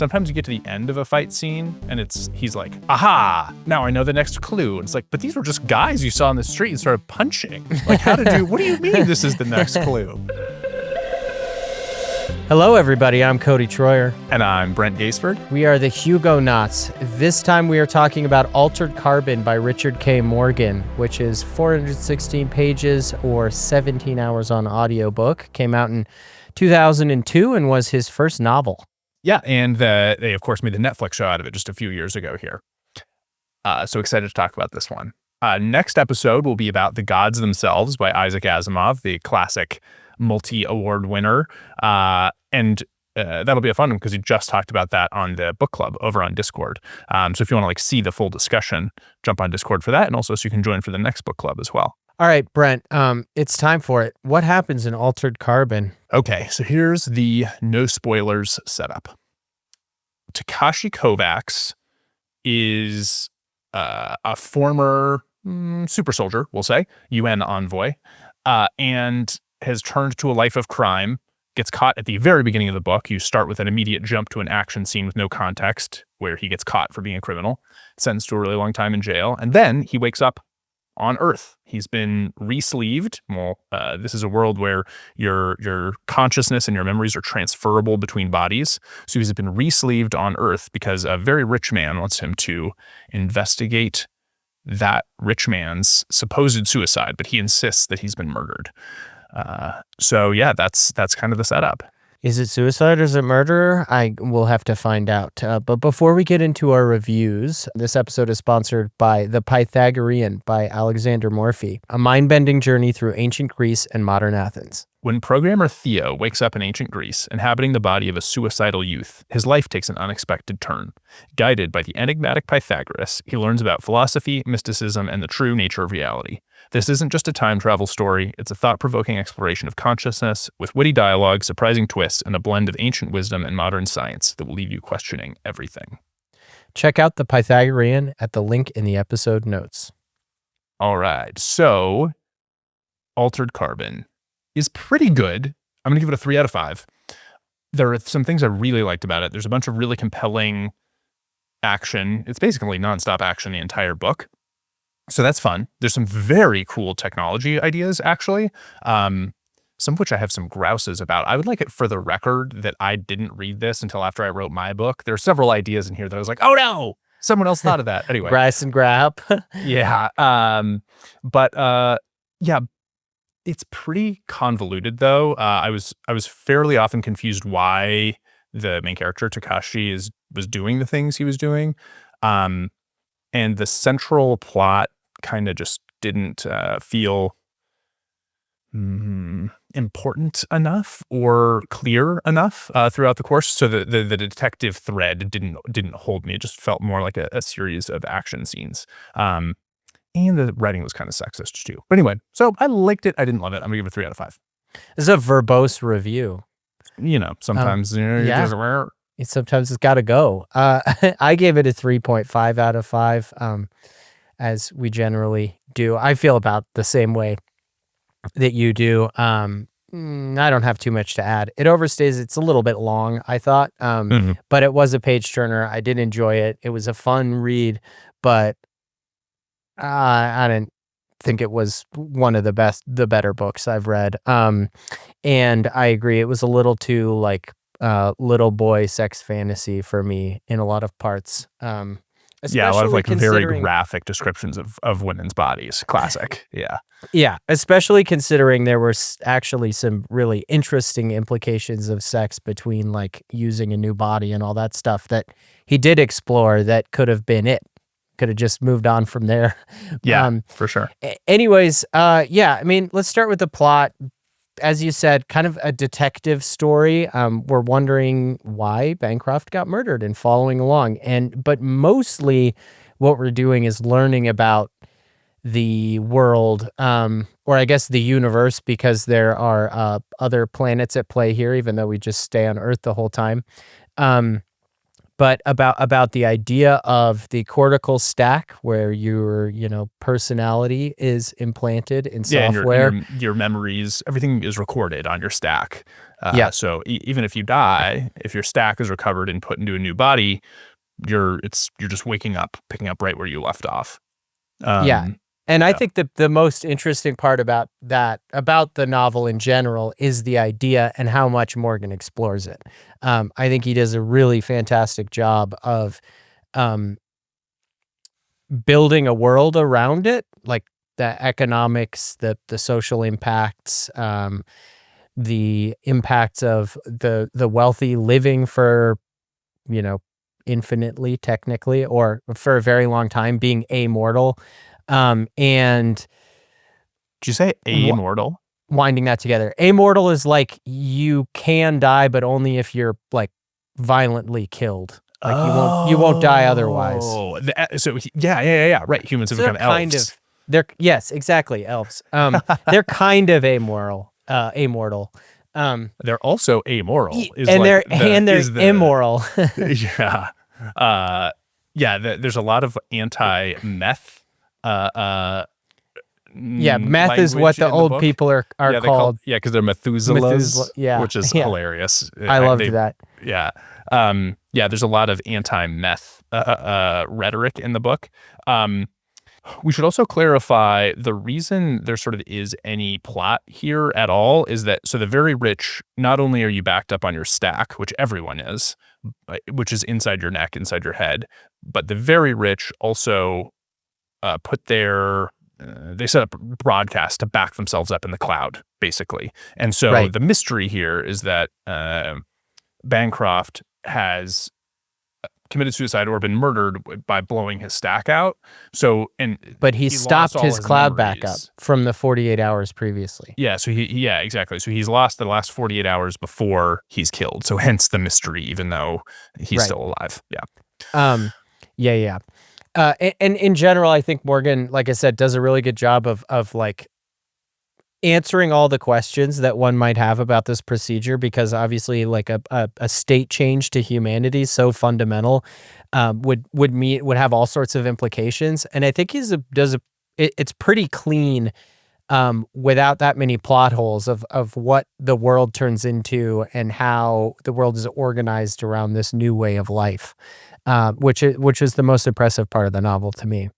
sometimes you get to the end of a fight scene and he's like, aha, now I know the next clue. And it's like, but these were just guys you saw on the street and started punching. Like, what do you mean this is the next clue? Hello, everybody. I'm Cody Troyer. And I'm Brent Gaisford. We are the Hugonauts. This time we are talking about Altered Carbon by Richard K. Morgan, which is 416 pages or 17 hours on audiobook. Came out in 2002 and was his first novel. Yeah, and they, of course, made the Netflix show out of it just a few years ago here. So excited to talk about this one. Next episode will be about The Gods Themselves by Isaac Asimov, the classic multi-award winner. And that'll be a fun one because he just talked about that on the book club over on Discord. So if you want to see the full discussion, jump on Discord for that. And also so you can join for the next book club as well. All right, Brent, it's time for it. What happens in Altered Carbon? Okay, so here's the no spoilers setup. Takashi Kovacs is a former super soldier, we'll say, UN envoy, and has turned to a life of crime, gets caught at the very beginning of the book. You start with an immediate jump to an action scene with no context where he gets caught for being a criminal, sentenced to a really long time in jail, and then he wakes up on Earth. He's been re-sleeved. Well, this is a world where your consciousness and your memories are transferable between bodies. So he's been re-sleeved on Earth because a very rich man wants him to investigate that rich man's supposed suicide, but he insists that he's been murdered. So yeah, that's kind of the setup. Is it suicide or is it murder? I will have to find out. But before we get into our reviews, this episode is sponsored by The Pythagorean by Alexander Morpheigh, a mind-bending journey through ancient Greece and modern Athens. When programmer Theo wakes up in ancient Greece, inhabiting the body of a suicidal youth, his life takes an unexpected turn. Guided by the enigmatic Pythagoras, he learns about philosophy, mysticism, and the true nature of reality. This isn't just a time travel story, it's a thought-provoking exploration of consciousness, with witty dialogue, surprising twists, and a blend of ancient wisdom and modern science that will leave you questioning everything. Check out The Pythagorean at the link in the episode notes. All right, so Altered Carbon is pretty good. I'm going to give it a 3 out of 5. There are some things I really liked about it. There's a bunch of really compelling action. It's basically nonstop action the entire book. So that's fun. There's some very cool technology ideas, actually, some of which I have some grouses about. I would like it for the record that I didn't read this until after I wrote my book. There are several ideas in here that I was like, oh no, someone else thought of that. Anyway. Grass and grab. Yeah. Yeah. It's pretty convoluted, though. I was fairly often confused why the main character Takashi was doing the things he was doing, and the central plot kind of just didn't feel important enough or clear enough throughout the course. So the detective thread didn't hold me. It just felt more like a series of action scenes. And the writing was kind of sexist too. But anyway, so I liked it. I didn't love it. I'm gonna give it a 3 out of 5. This is a verbose review. You know, sometimes Sometimes it's got to go. I gave it a 3.5 out of 5, as we generally do. I feel about the same way that you do. I don't have too much to add. It overstays. It's a little bit long, I thought, but it was a page turner. I did enjoy it. It was a fun read, but I didn't think it was one of the better books I've read. And I agree. It was a little too little boy sex fantasy for me in a lot of parts. A lot of very graphic descriptions of women's bodies. Classic. Yeah. Yeah. Especially considering there were actually some really interesting implications of sex between using a new body and all that stuff that he did explore that could have been it. Could have just moved on from there. Yeah, for sure. Anyways, I mean, let's start with the plot. As you said, kind of a detective story. We're wondering why Bancroft got murdered and following along. But mostly what we're doing is learning about the world, or I guess the universe, because there are other planets at play here, even though we just stay on Earth the whole time. But about the idea of the cortical stack, where your personality is implanted in software. And your memories, everything is recorded on your stack. Yeah. So even if you die, if your stack is recovered and put into a new body, you're just waking up, picking up right where you left off. Yeah. And I Yeah. think the most interesting part about the novel in general, is the idea and how much Morgan explores it. I think he does a really fantastic job of building a world around it, like the economics, the social impacts, the impacts of the wealthy living for, infinitely, technically, or for a very long time, being amortal, and Did you say immortal? winding that together. Amortal is like you can die, but only if you're like violently killed. Like you won't die otherwise. Yeah. Right. Humans have So become elves. Yes, exactly, elves. They're kind of amoral. They're also amoral. They're immoral. Yeah. There's a lot of anti-meth. Meth is what the old people are called. Because they're Methuselahs, yeah, which is hilarious. I loved that. Yeah. There's a lot of anti-meth rhetoric in the book. We should also clarify the reason there sort of is any plot here at all is that, so the very rich, not only are you backed up on your stack, which everyone is, which is inside your neck, inside your head, but the very rich also they set up broadcasts to back themselves up in the cloud, basically. And so the mystery here is that Bancroft has committed suicide or been murdered by blowing his stack out. But he stopped his cloud backup from the 48 hours previously. Yeah, exactly. So he's lost the last 48 hours before he's killed. So hence the mystery, even though he's still alive. Yeah. And in general, I think Morgan, like I said, does a really good job of like answering all the questions that one might have about this procedure, because obviously like a state change to humanity so fundamental would have all sorts of implications. And I think it's pretty clean without that many plot holes of what the world turns into and how the world is organized around this new way of life, which is the most impressive part of the novel to me.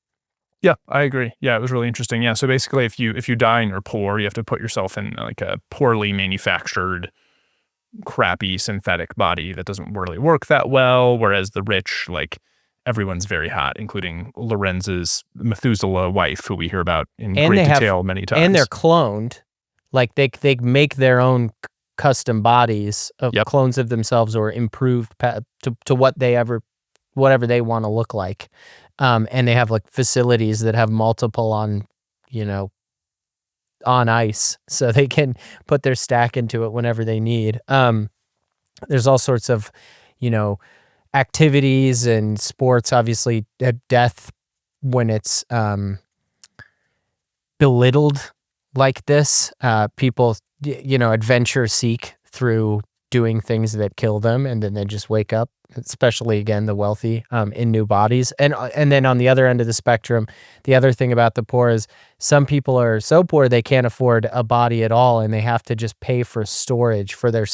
Yeah, I agree. Yeah, it was really interesting. Yeah, so basically if you die and you're poor, you have to put yourself in like a poorly manufactured, crappy synthetic body that doesn't really work that well, whereas the rich, like, everyone's very hot, including Lorenz's Methuselah wife, who we hear about in great detail many times. And they're cloned. Like they make their own custom bodies of clones of themselves, or improved to whatever they want to look like. And they have like facilities that have multiple on ice, so they can put their stack into it whenever they need. There's all sorts of, activities and sports, obviously death when it's belittled like this. People, adventure seek through doing things that kill them, and then they just wake up, especially again the wealthy, in new bodies. And then on the other end of the spectrum, the other thing about the poor is some people are so poor they can't afford a body at all, and they have to just pay for storage for their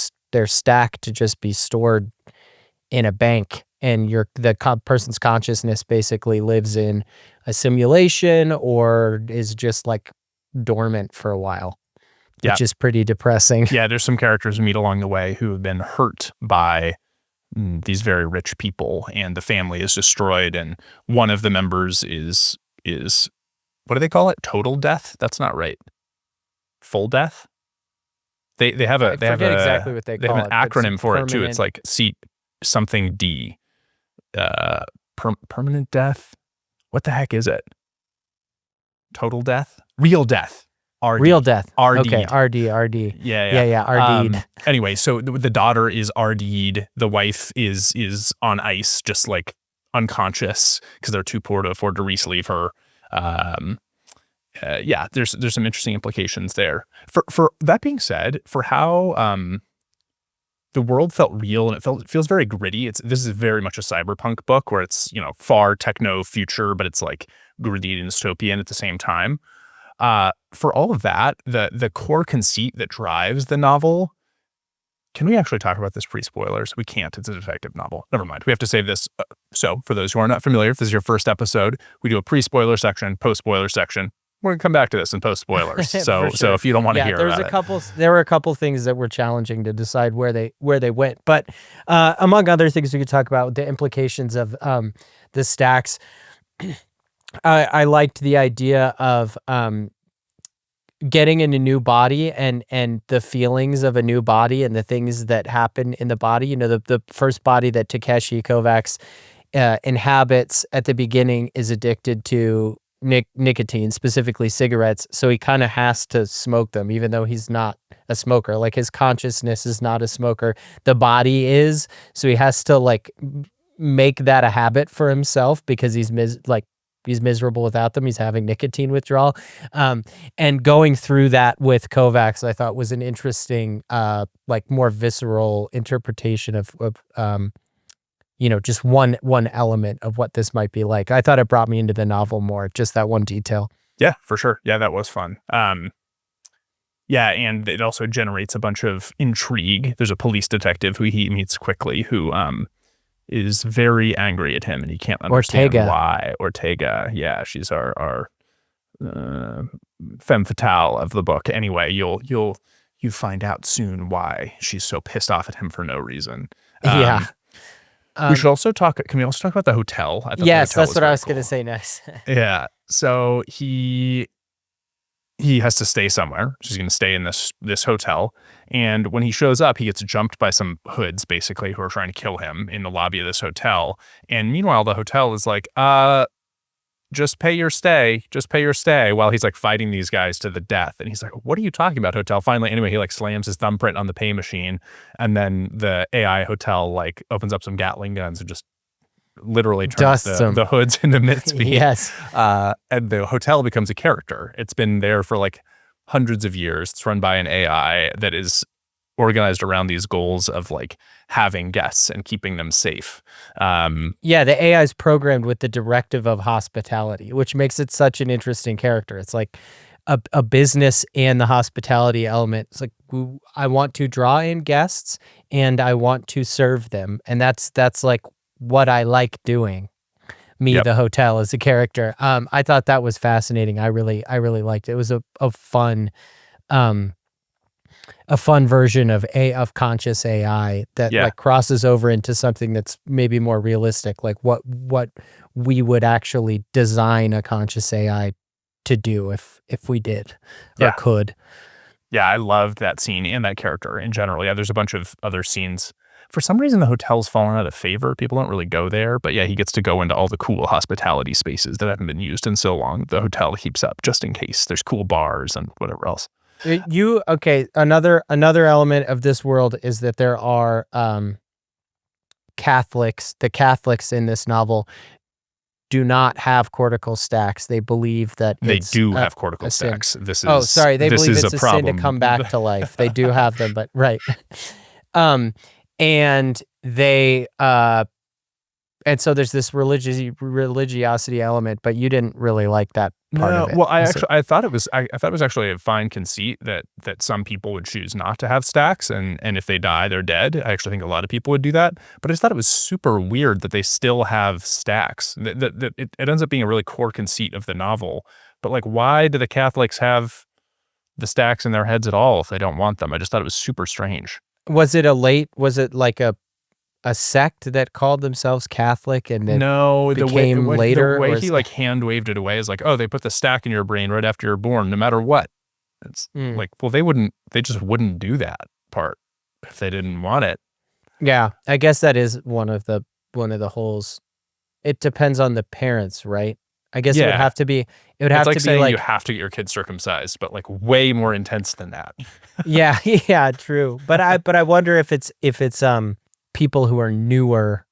stack to just be stored in a bank, and the person's consciousness basically lives in a simulation or is just like dormant for a while. Which is pretty depressing. Yeah, there's some characters we meet along the way who have been hurt by these very rich people, and the family is destroyed, and one of the members is what do they call it? Total death? That's not right. Full death? They have exactly what they call have an acronym for it too. It's like something D. Permanent death? What the heck is it? Total death? Real death. RD. Real death. RD. Okay, RD. Yeah. RD'd. Anyway, so the daughter is RD'd. The wife is on ice, just like unconscious, because they're too poor to afford to re-sleeve her. There's some interesting implications there. For that being said, for how the world felt real, and it feels very gritty. This is very much a cyberpunk book where it's far techno future, but it's like gritty and dystopian at the same time. For all of that, the core conceit that drives the novel can we actually talk about this pre-spoilers? We can't. It's a detective novel. Never mind. We have to save this. So for those who are not familiar, if this is your first episode, we do a pre-spoiler section, post-spoiler section. We're gonna come back to this in post-spoilers. So sure. if you don't want to hear about it. There were a couple things that were challenging to decide where they went. But among other things we could talk about, the implications of the stacks. I liked the idea of getting in a new body and the feelings of a new body and the things that happen in the body. You know, the first body that Takeshi Kovacs inhabits at the beginning is addicted to nicotine, specifically cigarettes. So he kind of has to smoke them, even though he's not a smoker. Like his consciousness is not a smoker. The body is. So he has to like make that a habit for himself because he's miserable without them. He's having nicotine withdrawal. And going through that with Kovacs, I thought was an interesting, like more visceral interpretation of just one element of what this might be like. I thought it brought me into the novel more, just that one detail. Yeah, for sure. Yeah, that was fun. Yeah, and it also generates a bunch of intrigue. There's a police detective who he meets quickly who is very angry at him, and he can't understand why. Ortega, yeah, she's our femme fatale of the book. Anyway, you find out soon why she's so pissed off at him for no reason. Yeah. We should also talk. Can we also talk about the hotel? Yes, that's what I was going to say next. Yeah. So he has to stay somewhere. So he's going to stay in this hotel. And when he shows up, he gets jumped by some hoods, basically, who are trying to kill him in the lobby of this hotel. And meanwhile, the hotel is like, just pay your stay. Just pay your stay, while he's like fighting these guys to the death. And he's like, what are you talking about, hotel? Finally, anyway, he like slams his thumbprint on the pay machine. And then the AI hotel like opens up some Gatling guns and just literally turns the hoods into mincemeat. Yes. And the hotel becomes a character. It's been there for like hundreds of years. It's run by an AI that is organized around these goals of like having guests and keeping them safe. Yeah, the AI is programmed with the directive of hospitality, which makes it such an interesting character. It's like a business and the hospitality element. It's like, I want to draw in guests and I want to serve them. And that's like what I like doing. Me, the hotel, as a character. I thought that was fascinating. I really liked it. It was a fun version of conscious AI that like crosses over into something that's maybe more realistic, like what we would actually design a conscious AI to do if we did or could. Yeah, I loved that scene and that character in general. Yeah, there's a bunch of other scenes. For some reason, the hotel's fallen out of favor. People don't really go there. But yeah, he gets to go into all the cool hospitality spaces that haven't been used in so long. The hotel keeps up just in case. There's cool bars and whatever else. Another element of this world is that there are Catholics. The Catholics in this novel do not have cortical stacks. They believe that they do have cortical stacks. They believe it's a sin to come back to life. They do have them, but right. And they and so there's this religiosity element, but you didn't really like that part of it. Well, I thought it was actually a fine conceit that some people would choose not to have stacks, and if they die, they're dead. I actually think a lot of people would do that, but I just thought it was super weird that they still have stacks. That it ends up being a really core conceit of the novel. But like, why do the Catholics have the stacks in their heads at all if they don't want them? I just thought it was super strange. Was it like a sect that called themselves Catholic and then became later? The way he like hand waved it away is like, oh, they put the stack in your brain right after you're born, no matter what. It's like, well, they just wouldn't do that part if they didn't want it. Yeah, I guess that is one of the holes. It depends on the parents, right? I guess it would have to be. It would have to be saying like you have to get your kid circumcised, but like way more intense than that. yeah, true. But I wonder if it's people who are newer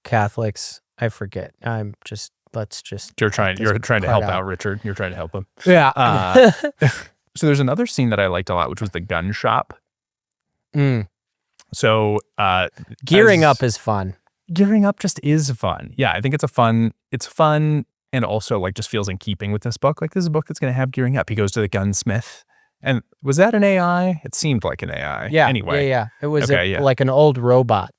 Catholics. I forget. You're trying to help out Richard. You're trying to help him. Yeah. So there's another scene that I liked a lot, which was the gun shop. So gearing up is fun. Gearing up just is fun. Yeah, I think it's fun and also like just feels in keeping with this book. Like, this is a book that's going to have gearing up. He goes to the gunsmith And was that an AI? It seemed like an AI. Yeah. Anyway. Yeah. It was Okay, like an old robot,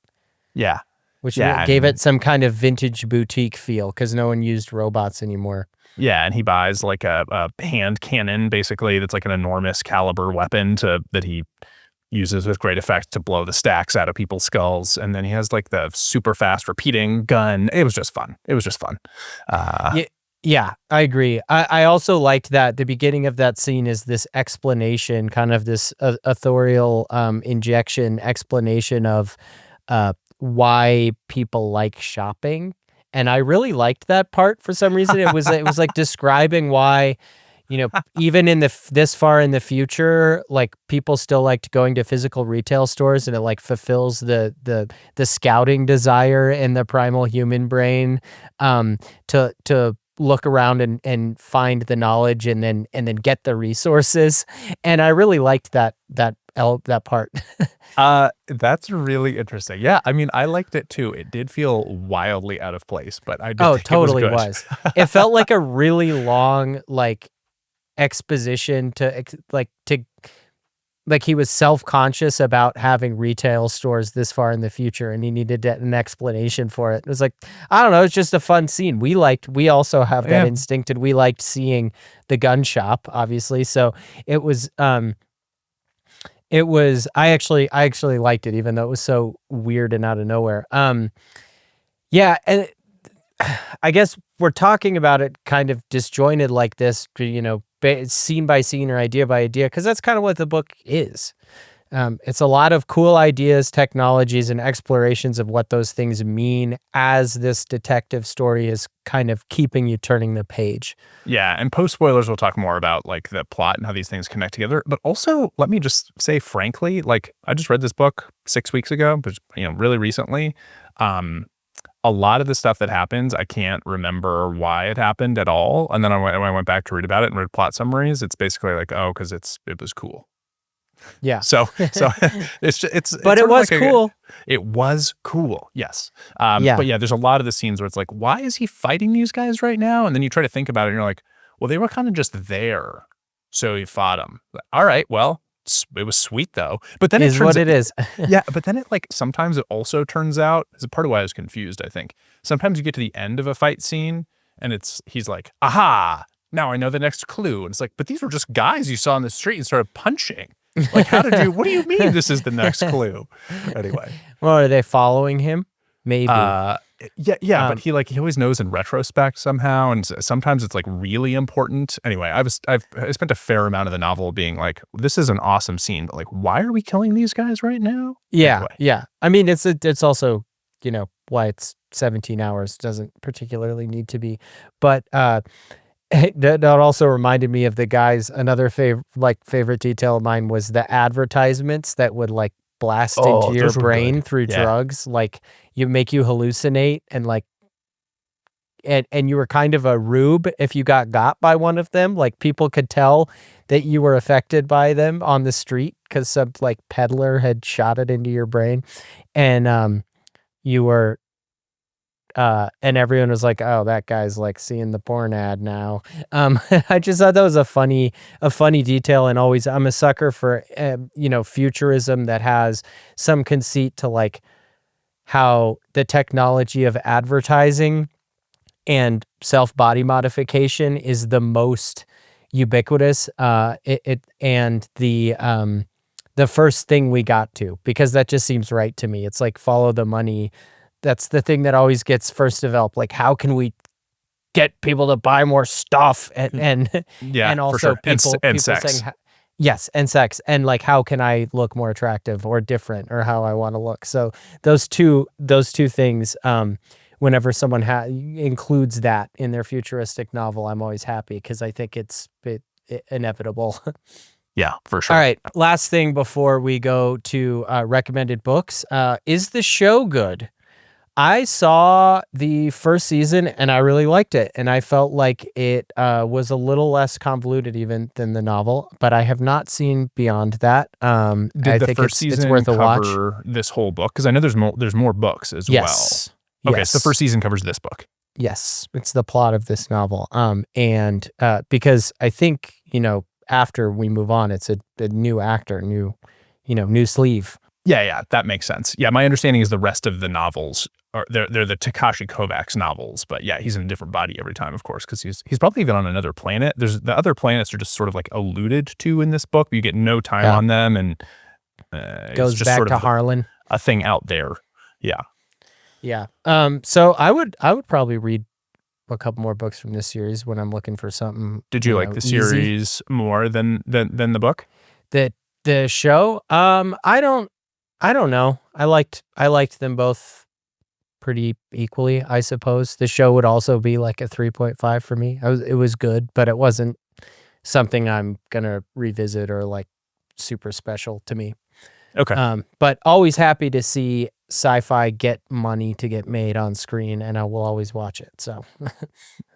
Yeah. which Yeah, gave and- it some kind of vintage boutique feel because no one used robots anymore. Yeah, and he buys like a hand cannon, basically, that's like an enormous caliber weapon that he uses with great effect to blow the stacks out of people's skulls. And then he has like the super fast repeating gun. It was just fun. Yeah, I agree. I also liked that the beginning of that scene is this explanation, kind of this authorial injection explanation of why people like shopping. And I really liked that part for some reason. It was like describing why, even in this far in the future, like people still liked going to physical retail stores, and it like fulfills the scouting desire in the primal human brain to look around and find the knowledge and then get the resources. And I really liked that part. That's really interesting. Yeah, I mean, I liked it too. It did feel wildly out of place, but I did think totally it was good. It felt like a really long exposition like he was self-conscious about having retail stores this far in the future, and he needed an explanation for it. It was like, I don't know, it's just a fun scene. We also have that instinct, and we liked seeing the gun shop, obviously. So it was I actually liked it, even though it was so weird and out of nowhere. Yeah, and I guess we're talking about it kind of disjointed like this, scene by scene or idea by idea, because that's kind of what the book is. It's a lot of cool ideas, technologies, and explorations of what those things mean as this detective story is kind of keeping you turning the page. Yeah, and post spoilers, we'll talk more about like the plot and how these things connect together. But also, let me just say frankly, like I just read this book 6 weeks ago, but really recently. A lot of the stuff that happens, I can't remember why it happened at all. And then when I went back to read about it and read plot summaries, it's basically like, oh, because it was cool. Yeah. So but it was cool. It was cool. Yes. But yeah, there's a lot of the scenes where it's like, why is he fighting these guys right now? And then you try to think about it and you're like, well, they were kind of just there. So he fought them. All right. Well, it was sweet though. But then it is. Yeah. But then it sometimes it also turns out, this is part of why I was confused, I think. Sometimes you get to the end of a fight scene and he's like, aha, now I know the next clue. And it's like, but these were just guys you saw on the street and started punching. Like, what do you mean this is the next clue? Anyway. Well, are they following him? Maybe. Yeah, but he always knows in retrospect somehow, and sometimes it's like really important. Anyway, I spent a fair amount of the novel being like, this is an awesome scene, but like, why are we killing these guys right now? Yeah, anyway. Yeah. I mean, it's also why it's 17 hours doesn't particularly need to be, but that also reminded me of the guys. Another favorite detail of mine was the advertisements that would like blast into your brain through drugs, like make you hallucinate and you were kind of a rube if you got by one of them. Like people could tell that you were affected by them on the street because some like peddler had shot it into your brain, and you were. And everyone was like, "Oh, that guy's like seeing the porn ad now." I just thought that was a funny detail, and always I'm a sucker for futurism that has some conceit to like how the technology of advertising and self-body modification is the most ubiquitous. And the first thing we got to, because that just seems right to me. It's like follow the money. That's the thing that always gets first developed. Like, how can we get people to buy more stuff and also sure. people sex. saying, yes, and sex, and like, how can I look more attractive or different, or how I want to look? So those two things. Whenever someone includes that in their futuristic novel, I'm always happy because I think it's inevitable. Yeah, for sure. All right. Last thing before we go to recommended books. Is the show good? I saw the first season and I really liked it, and I felt like it was a little less convoluted even than the novel, but I have not seen beyond that. I think it's worth a watch. Cover this whole book? Because I know there's more books as well. Okay, so the first season covers this book. Yes, it's the plot of this novel. And because I think, after we move on, it's a new actor, new sleeve. Yeah, that makes sense. Yeah, my understanding is the rest of the novels are they're the Takashi Kovacs novels, but yeah, he's in a different body every time, of course, because he's probably even on another planet. There's the other planets are just sort of like alluded to in this book, but you get no time on them, and goes it's just back sort to of Harlan. A thing out there. Yeah. Yeah. So I would probably read a couple more books from this series when I'm looking for something. Did you like the series more than the book? The show? I don't know. I liked them both pretty equally, I suppose. The show would also be like a 3.5 for me. It was good, but it wasn't something I'm gonna revisit or like super special to me. Okay. But always happy to see sci-fi get money to get made on screen, and I will always watch it. So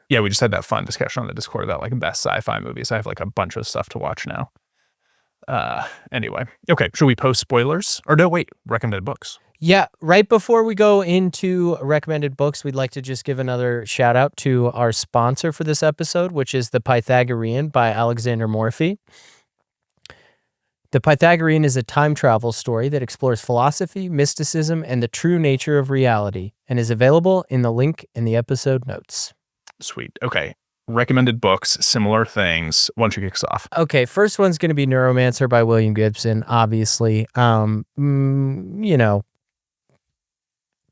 yeah, we just had that fun discussion on the Discord about like best sci-fi movies. I have like a bunch of stuff to watch now. Anyway, okay. Should we post spoilers? Or no, wait, recommended books. Yeah, right before we go into recommended books, we'd like to just give another shout out to our sponsor for this episode, which is The Pythagorean by Alexander Morpheigh. The Pythagorean is a time travel story that explores philosophy, mysticism, and the true nature of reality, and is available in the link in the episode notes. Sweet. Okay. Recommended books, similar things. Why don't you kick us off? Okay, first one's going to be Neuromancer by William Gibson, obviously.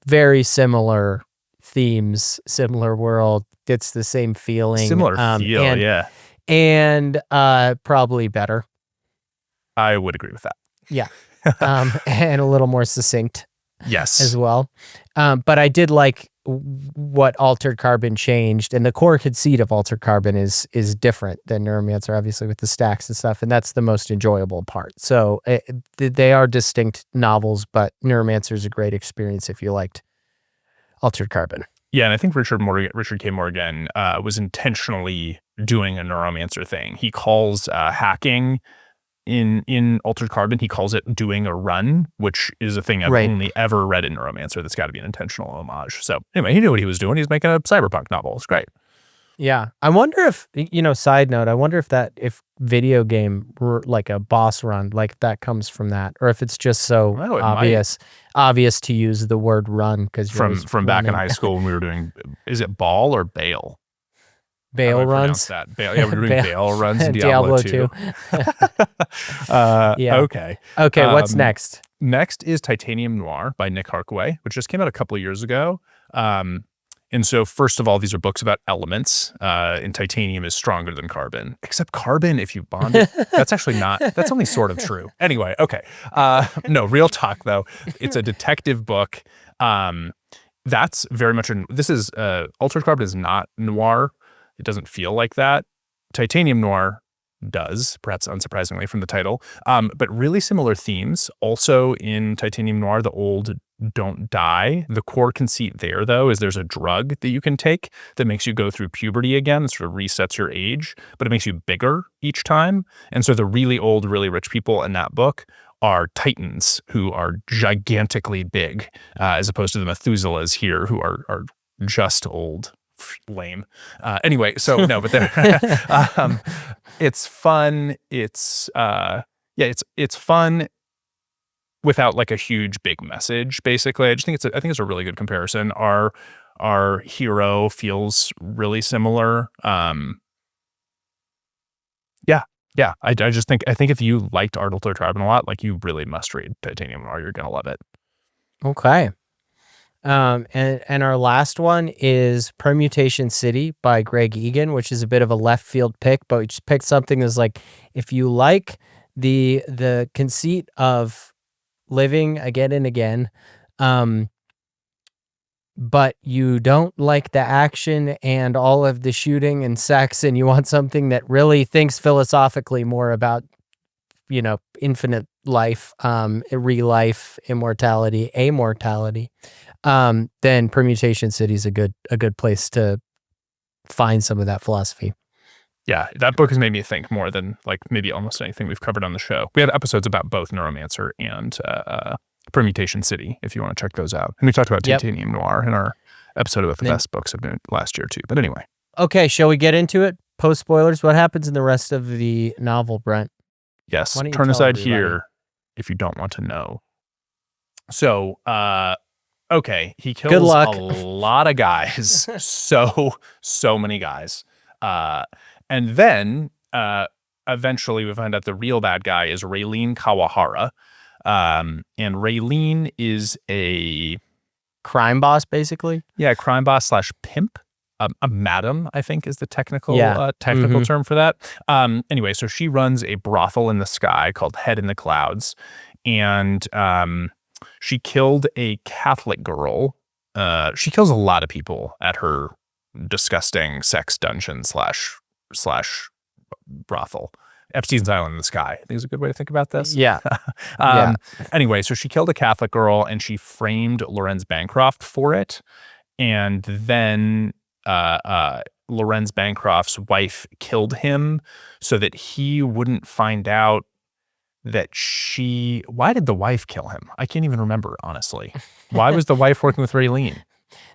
Very similar themes, similar world. It's the same feeling. Similar feel, yeah. And probably better. I would agree with that. Yeah. And a little more succinct. Yes. As well. But I did like what Altered Carbon changed, and the core conceit of Altered Carbon is different than Neuromancer, obviously, with the stacks and stuff, and that's the most enjoyable part. So they are distinct novels, but Neuromancer is a great experience if you liked Altered Carbon. Yeah, and I think Richard K. Morgan was intentionally doing a Neuromancer thing. He calls hacking in Altered Carbon, he calls it doing a run, which is a thing I've only ever read in Neuromancer. That's got to be an intentional homage. So anyway, he knew what he was doing. He's making a cyberpunk novel. It's great. Yeah. I wonder if, side note, I wonder if video game were like a boss run, like that comes from that, or if it's just so obvious to use the word run because from back in high school when we were doing, is it Ball or Bale? Bale runs. Yeah, we're doing Bale runs in Diablo 2. Yeah. Okay. Okay, what's next? Next is Titanium Noir by Nick Harkaway, which just came out a couple of years ago. And so first of all, these are books about elements, and titanium is stronger than carbon. Except carbon, if you bond it, that's only sort of true. Anyway, okay. No, real talk though. It's a detective book. That's very much, Altered Carbon is not noir. It doesn't feel like that. Titanium Noir does, perhaps unsurprisingly from the title, but really similar themes. Also in Titanium Noir, the old don't die. The core conceit there, though, is there's a drug that you can take that makes you go through puberty again, sort of resets your age, but it makes you bigger each time. And so the really old, really rich people in that book are titans who are gigantically big, as opposed to the Methuselahs here who are just old. Lame. Anyway, so no, but it's fun. It's fun without like a huge big message. Basically, I think it's a really good comparison. Our hero feels really similar. Yeah. I think if you liked Altered Carbon a lot, like you really must read Titanium Noir. You're gonna love it. Okay. And our last one is Permutation City by Greg Egan, which is a bit of a left field pick, but we just picked something that's like, if you like the conceit of living again and again, but you don't like the action and all of the shooting and sex, and you want something that really thinks philosophically more about, infinite life, re-life, immortality, amortality, then Permutation City is a good place to find some of that philosophy. Yeah, that book has made me think more than like maybe almost anything we've covered on the show. We had episodes about both Neuromancer and Permutation City, if you want to check those out. And we talked about Titanium Noir in our episode about the best books of last year too. But anyway. Okay, shall we get into it? post spoilers, what happens in the rest of the novel, Brent? Yes, Why don't you turn tell aside everybody? here if you don't want to know. So, okay, he Good kills luck. a lot of guys. so many guys. And then eventually we find out the real bad guy is Raylene Kawahara. And Raylene is a Crime boss, basically. Yeah, crime boss / pimp. A madam, I think, is the technical Mm-hmm. term for that. Anyway, so she runs a brothel in the sky called Head in the Clouds, and she killed a Catholic girl. She kills a lot of people at her disgusting sex dungeon slash brothel. Epstein's Island in the sky, I think is a good way to think about this. Yeah. Yeah. Anyway, so she killed a Catholic girl and she framed Lorenz Bancroft for it. And then Lorenz Bancroft's wife killed him so that he wouldn't find out that why did the wife kill him? I can't even remember, honestly. Why was the wife working with Raylene?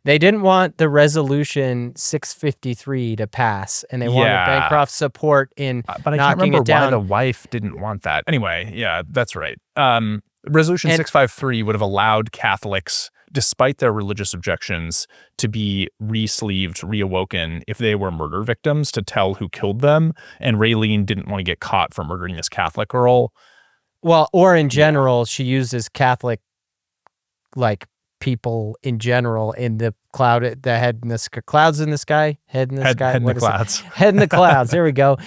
They didn't want the resolution 653 to pass, and they wanted Bancroft's support in but I can't knocking remember it down. why the wife didn't want that. Anyway, yeah, that's right. Resolution 653 would have allowed Catholics, despite their religious objections, to be re-sleeved, reawoken if they were murder victims, to tell who killed them. And Raylene didn't want to get caught for murdering this Catholic girl. Well, or in general, she uses Catholic, like, people in general in the cloud, the head in the clouds in the sky, head in the sky, head in the clouds, head in the clouds. There we go.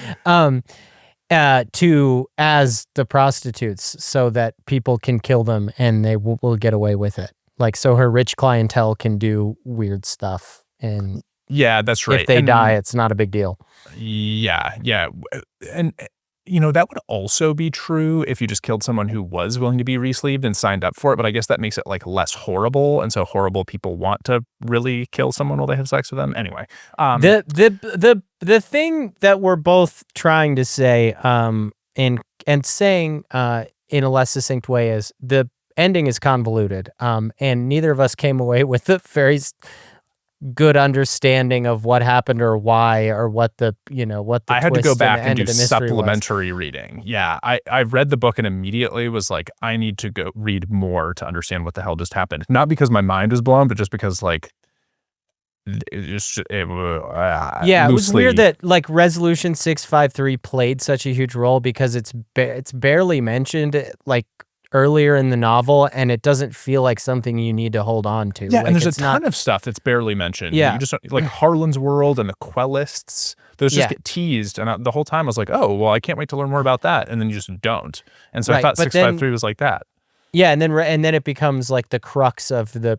As the prostitutes, so that people can kill them and they will get away with it. Like, so her rich clientele can do weird stuff. And yeah, that's right. If they die, it's not a big deal. Yeah. And you know, that would also be true if you just killed someone who was willing to be re-sleeved and signed up for it. But I guess that makes it like less horrible. And so horrible people want to really kill someone while they have sex with them. Anyway, the thing that we're both trying to say, and saying in a less succinct way, is the ending is convoluted. And neither of us came away with a very good understanding of what happened or why or what the I had to go back and do was. supplementary reading. Yeah, I read the book and immediately was like, I need to go read more to understand what the hell just happened. Not because my mind was blown, but just because like it was weird that like Resolution 653 played such a huge role, because it's barely mentioned like earlier in the novel, and it doesn't feel like something you need to hold on to. Yeah, like, and there's a ton of stuff that's barely mentioned. Yeah. You just like Harlan's World and the Quellists, those just get teased. And the whole time I was like, oh, well, I can't wait to learn more about that. And then you just don't. And so I thought 653 was like that. Yeah, and then it becomes like the crux of the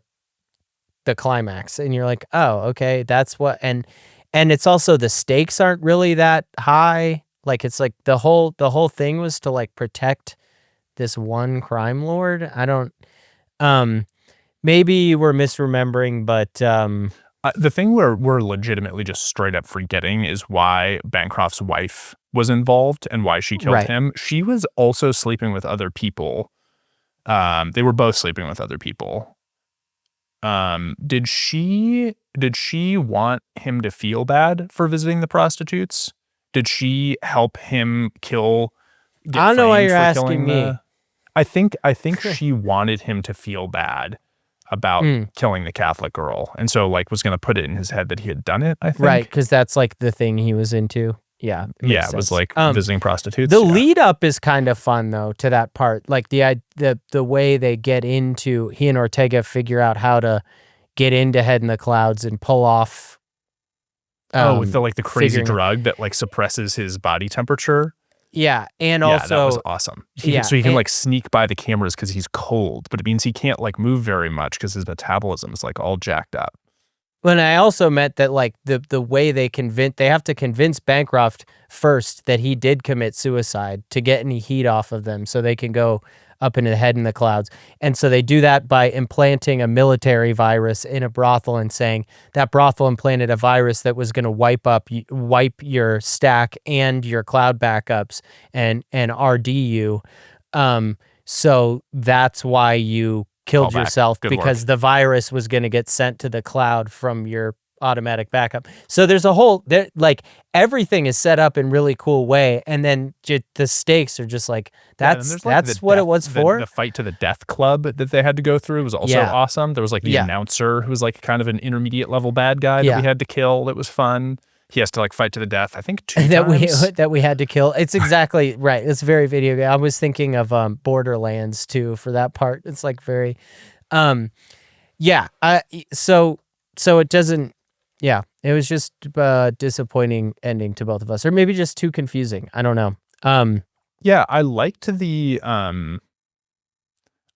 climax. And you're like, oh, okay, that's what. And it's also the stakes aren't really that high. Like, it's like the whole thing was to like protect this one crime lord. I don't, maybe we're misremembering, but the thing we're legitimately just straight up forgetting is why Bancroft's wife was involved and why she killed him. She was also sleeping with other people. They were both sleeping with other people. Did she want him to feel bad for visiting the prostitutes? Did she help him kill? I don't know why you're asking me. I think she wanted him to feel bad about killing the Catholic girl, and so like was going to put it in his head that he had done it. I think because that's like the thing he was into. Yeah, it was like visiting prostitutes. The lead up is kind of fun though to that part, like the way they get into, he and Ortega figure out how to get into Head in the Clouds and pull off. With the crazy drug that like suppresses his body temperature. Yeah, and also that was awesome. So he can like sneak by the cameras because he's cold, but it means he can't like move very much because his metabolism is like all jacked up. And I also meant that like the way they have to convince Bancroft first that he did commit suicide to get any heat off of them, so they can go up into the Head in the Clouds. And so they do that by implanting a military virus in a brothel and saying that brothel implanted a virus that was going to wipe your stack and your cloud backups and RD you. So that's why you killed yourself, because the virus was going to get sent to the cloud from your automatic backup. So there's a whole there like everything is set up in really cool way, and then the stakes are just like that's what it was for. The fight to the death club that they had to go through was also awesome. There was like the announcer who was like kind of an intermediate level bad guy that we had to kill. That was fun. He has to like fight to the death, I think 2 times. That we had to kill. It's exactly right. It's very video game. I was thinking of Borderlands too for that part. It's like very so it doesn't it was just disappointing ending to both of us, or maybe just too confusing. I don't know. I liked the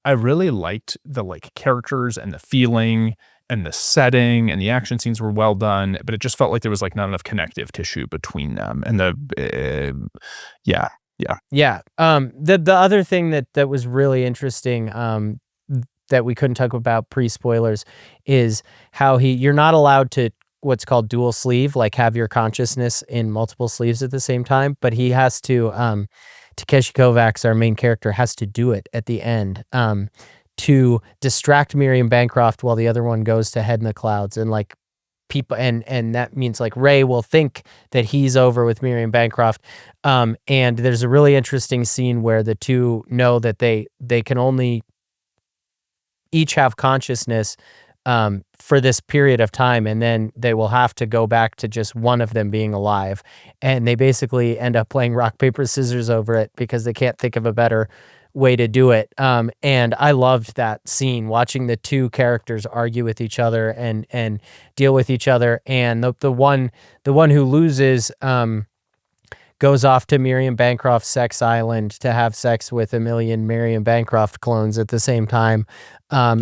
I really liked the like characters and the feeling and the setting, and the action scenes were well done, but it just felt like there was like not enough connective tissue between them. And the the other thing that was really interesting that we couldn't talk about pre-spoilers is how you're not allowed to what's called dual sleeve, like have your consciousness in multiple sleeves at the same time, but he has to Takeshi Kovacs, our main character, has to do it at the end to distract Miriam Bancroft while the other one goes to head in the clouds. And like people, and that means like Ray will think that he's over with Miriam Bancroft. And there's a really interesting scene where the two know that they can only each have consciousness for this period of time, and then they will have to go back to just one of them being alive. And they basically end up playing rock, paper, scissors over it because they can't think of a better way to do it. And I loved that scene, watching the two characters argue with each other and deal with each other. And the one who loses goes off to Miriam Bancroft's sex island to have sex with a million Miriam Bancroft clones at the same time. And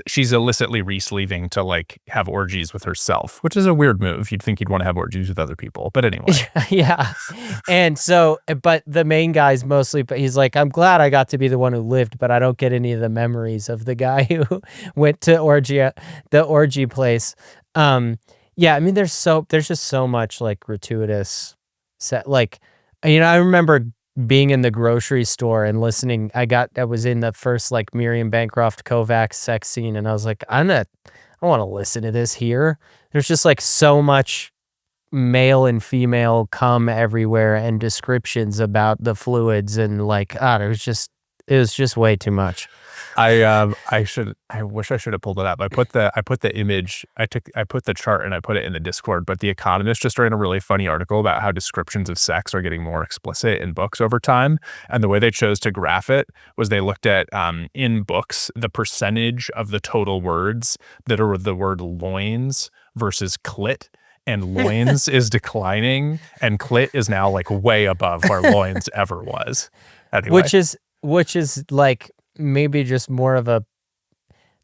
she's illicitly re-sleeving to like have orgies with herself, which is a weird move. You'd think you'd want to have orgies with other people, but anyway. Yeah. And so, but the main guy's mostly, but he's like, I'm glad I got to be the one who lived, but I don't get any of the memories of the guy who went to the orgy place. I mean, there's just so much like gratuitous like, I remember being in the grocery store and listening. I was in the first like Miriam Bancroft Kovacs sex scene, and I was like, I don't want to listen to this here. There's just like so much male and female cum everywhere and descriptions about the fluids, and like, it was just way too much. I wish I should have pulled it up. I put the image, I put the chart and I put it in the Discord, but The Economist just ran a really funny article about how descriptions of sex are getting more explicit in books over time. And the way they chose to graph it was they looked at, in books, the percentage of the total words that are the word loins versus clit. And loins is declining, and clit is now like way above where loins ever was. Anyway. Which is like, maybe just more of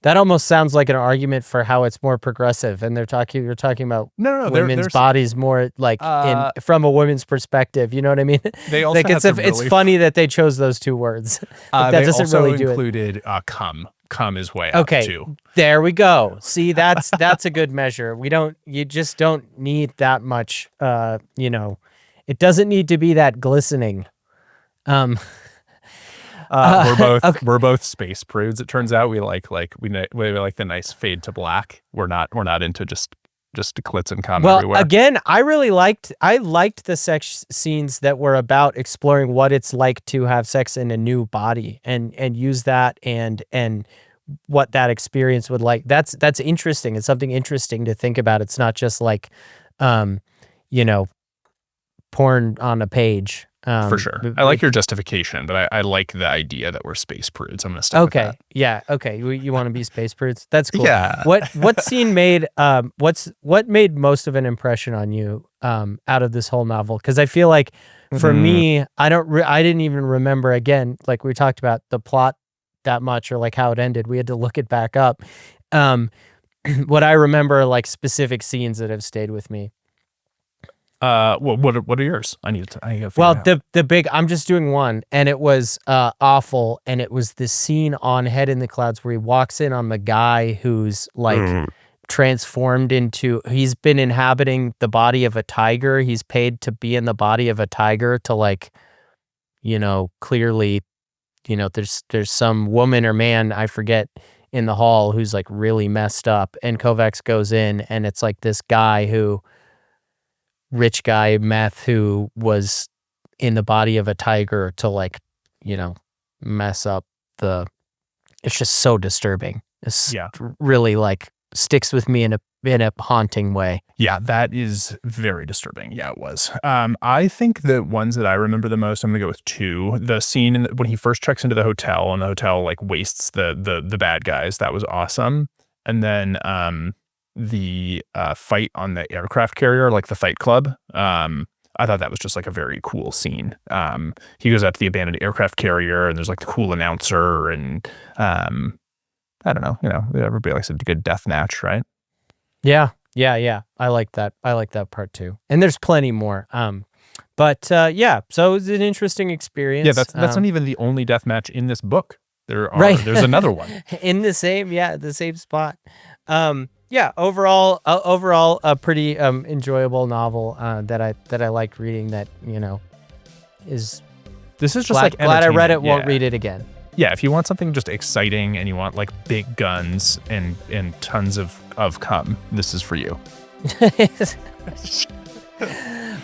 that almost sounds like an argument for how it's more progressive, and you're talking about women's bodies more like from a woman's perspective. You know what I mean? They also like it's funny that they chose those two words. That doesn't also really do included cum. Cum is way up too. There we go. See, that's a good measure. You just don't need that much. It doesn't need to be that glistening. We're both space prudes. It turns out we like the nice fade to black. We're not into just clits and cum everywhere. Well, again, I liked the sex scenes that were about exploring what it's like to have sex in a new body and use that and what that experience would like. That's interesting. It's something interesting to think about. It's not just like porn on a page. For sure. I like your justification, but I like the idea that we're space prudes. I'm going to stick with that. Yeah. Okay. You want to be space prudes? That's cool. Yeah. What scene made, what made most of an impression on you out of this whole novel? Because I feel like for me, I didn't even remember, again, like we talked about the plot that much, or like how it ended. We had to look it back up. What I remember, like specific scenes that have stayed with me. What are yours? I need to well, the big, I'm just doing one, and it was awful, and it was this scene on Head in the Clouds where he walks in on the guy who's like transformed into, he's been inhabiting the body of a tiger. He's paid to be in the body of a tiger to like, clearly, there's some woman or man, I forget, in the hall who's like really messed up, and Kovacs goes in, and it's like this guy rich guy meth who was in the body of a tiger to like, mess up it's just so disturbing. It's really like sticks with me in a haunting way. Yeah, that is very disturbing. Yeah, it was. I think the ones that I remember the most, I'm gonna go with 2. The scene when he first checks into the hotel and the hotel like wastes the bad guys. That was awesome. And then the fight on the aircraft carrier, like the fight club. I thought that was just like a very cool scene. He goes out to the abandoned aircraft carrier, and there's like the cool announcer, and I don't know, everybody likes a good death match, right? Yeah. I like that. I like that part too. And there's plenty more. But so it was an interesting experience. Yeah, that's not even the only death match in this book. There's another one in the same spot. Overall a pretty enjoyable novel that I like reading. That is. This is just glad I read it. Won't read it again. Yeah, if you want something just exciting and you want like big guns and tons of cum, this is for you.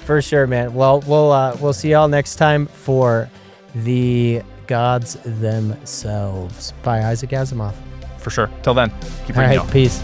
For sure, man. Well, we'll see y'all next time for The Gods Themselves by Isaac Asimov. For sure. Till then, keep reading. All right, peace.